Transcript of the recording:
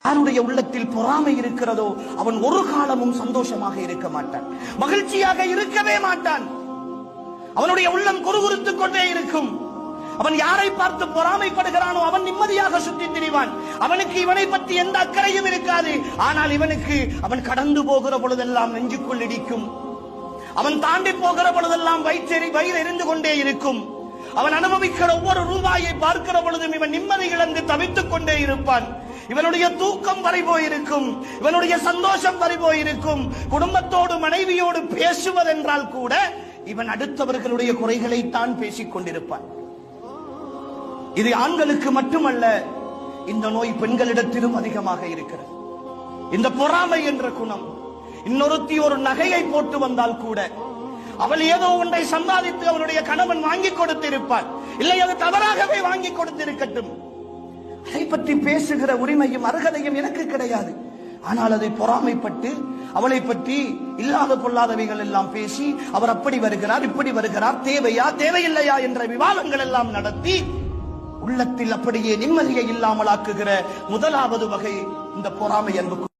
யாருடைய உள்ளத்தில் பொறாமை இருக்கிறதோ அவன் ஒரு காலமும் சந்தோஷமாக இருக்க மாட்டான், மகிழ்ச்சியாக இருக்கவே மாட்டான். அவனுடைய உள்ளம் குறுகுறுத்துக் கொண்டே இருக்கும். அவன் யாரை பார்த்து பொறாமைப்படுகிறானோ அவன் நிம்மதியாக சுற்றி திரிவான். அவனுக்கு இவனை பற்றி எந்த அக்கறையும் இருக்காது. ஆனால் இவனுக்கு அவன் கடந்து போகிற பொழுதெல்லாம் நெஞ்சுக்குள் இடிக்கும். அவன் தாண்டி போகிற பொழுதெல்லாம் வயிறு எரிந்து கொண்டே இருக்கும். அவன் அனுபவிக்கிற ஒவ்வொரு ரூபாயை பார்க்கிற பொழுதும் இவன் நிம்மதி இழந்து தவித்துக் கொண்டே இருப்பான். இவனுடைய தூக்கம் பறிபோயிருக்கும், இவனுடைய சந்தோஷம் பறிபோயிருக்கும். குடும்பத்தோடு மனைவியோடு பேசுவதென்றால் கூட இவன் அடுத்தவர்களுடைய குறைகளை தான் பேசிக் கொண்டிருப்பான். இது ஆண்களுக்கு மட்டுமல்ல, இந்த நோய் பெண்களிடத்திலும் அதிகமாக இருக்கிறது. இந்த பொறாமை என்ற குணம். இன்னொருத்தி ஒரு நகையை போட்டு வந்தால் கூட அவள் ஏதோ ஒன்றை சம்பாதித்து அவனுடைய கணவன் வாங்கி கொடுத்திருப்பான், இல்லை அது தவறாகவே வாங்கி கொடுத்திருக்கட்டும், அதை பற்றி பேசுகிற உரிமையும் அருகதையும் எனக்கு கிடையாது. ஆனால் அதை பொறாமைப்பட்டு அவளை பற்றி இல்லாத பொல்லாதவைகள் எல்லாம் பேசி அவர் அப்படி வருகிறார் இப்படி வருகிறார், தேவையா தேவையில்லையா என்ற விவாதங்கள் எல்லாம் நடத்தி உள்ளத்தில் அப்படியே நிம்மதியை இல்லாமல் ஆக்குகிற முதலாவது வகை இந்த பொறாமை அன்பு.